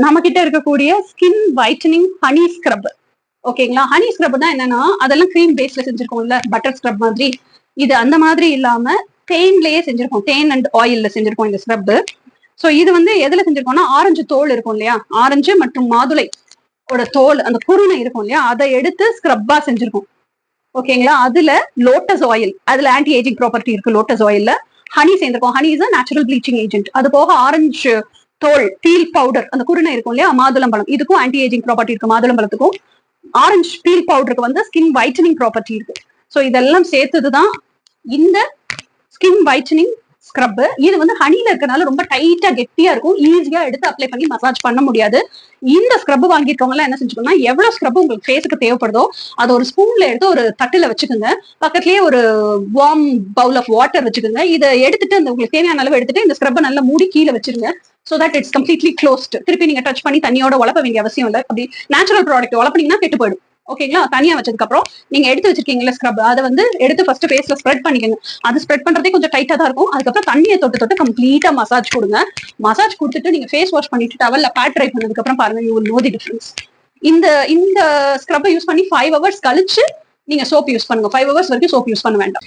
நம்ம கிட்ட இருக்கக்கூடிய ஸ்கின் வைட்டனிங் ஹனி ஸ்க்ரப். ஓகேங்களா? ஹனி ஸ்க்ரப் தான் என்னன்னா, அதெல்லாம் கிரீம் பேஸ்ல செஞ்சிருக்கோம்ல, பட்டர் ஸ்க்ரப் மாதிரி. இது அந்த மாதிரி இல்லாம தேன்லயே செஞ்சிருக்கோம். தேன் அண்ட் ஆயில்ல செஞ்சிருக்கோம் இந்த ஸ்க்ரப். சோ இது வந்து எதுல செஞ்சிருக்கோம்னா, ஆரஞ்சு தோல் இருக்கும் இல்லையா? ஆரஞ்சு மற்றும் மாதுளை தோல், அந்த குருணை இருக்கும் இல்லையா? அதை எடுத்து ஸ்க்ரப்பா செஞ்சிருக்கோம். ஓகேங்களா? அதுல லோட்டஸ் ஆயில், அதுல ஆன்டி ஏஜிங் ப்ராப்பர்ட்டி இருக்கு லோட்டஸ் ஆயில்ல. ஹனி சேர்ந்திருக்கும். Honey is natural bleaching agent. அது போக ஆரஞ்சு தோல், பீல் பவுடர், அந்த குருணை இருக்கும் இல்லையா? மாதுளம்பழம், இதுக்கும் ஆன்டி ஏஜிங் ப்ராப்பர்ட்டி இருக்கு. மாதுளம்பழத்துக்கும் ஆரஞ்சு பீல் பவுடருக்கு வந்து ஸ்கின் வைட்டனிங் ப்ராப்பர்ட்டி இருக்கு. சோ இதெல்லாம் சேர்த்ததுதான் இந்த ஸ்கின் வைட்டனிங் ஸ்க்ரப். இது வந்து ஹனில இருக்கனால ரொம்ப டைட்டா கெட்டியா இருக்கும். ஈஸியா எடுத்து அப்ளை பண்ணி மசாஜ் பண்ண முடியாது. இந்த ஸ்க்ரப் வாங்கிருக்கவங்க எல்லாம் என்ன செஞ்சுக்கோங்கன்னா, எவ்வளவு ஸ்க்ரப் உங்களுக்கு ஃபேஸுக்கு தேவைப்படுதோ அதை ஒரு ஸ்பூன்ல எடுத்து ஒரு தட்டுல வச்சுக்கோங்க. பக்கத்துலயே ஒரு வார்ம் பவுல் ஆஃப் வாட்டர் வச்சுக்கோங்க. இதை எடுத்துட்டு அந்த உங்களுக்கு தேவையான அளவு எடுத்துட்டு இந்த ஸ்க்ரப்பை நல்லா மூடி கீழே வச்சிருங்க. So that it's completely closed. திருப்பி நீங்க டச் பண்ணி தண்ணியோட உழப்ப வேண்டிய அவசியம் இல்லை. அப்படி நேச்சுரல் ப்ராடக்ட் உழப்பினீங்கன்னா கெட்டு போயிடும். ஓகேங்களா? தனியா வச்சதுக்கு அப்புறம் நீங்க எடுத்து வச்சிருக்கீங்களா ஸ்க்ரப், அதை வந்து எடுத்து ஃபர்ஸ்ட் ஃபேஸ்ல ஸ்ப்ரெட் பண்ணிக்கோங்க. அது ஸ்ப்ரெட் பண்றதே கொஞ்சம் டைட்டா தான் இருக்கும். அதுக்கப்புறம் தண்ணியை தொட்டு கம்ப்ளீட்டா மசாஜ் கொடுங்க. மசாஜ் கொடுத்துட்டு நீங்க ஃபேஸ் வாஷ் பண்ணிட்டு டவல்ல பேட் ட்ரை பண்ணதுக்கு அப்புறம் பாருங்க, you will know the difference. இந்த இந்த ஸ்க்ரப்பை யூஸ் பண்ணி 5 hours கழிச்சு நீங்க சோப் யூஸ் பண்ணுங்க. 5 hours வரைக்கும் சோப் யூஸ் பண்ண வேண்டாம்.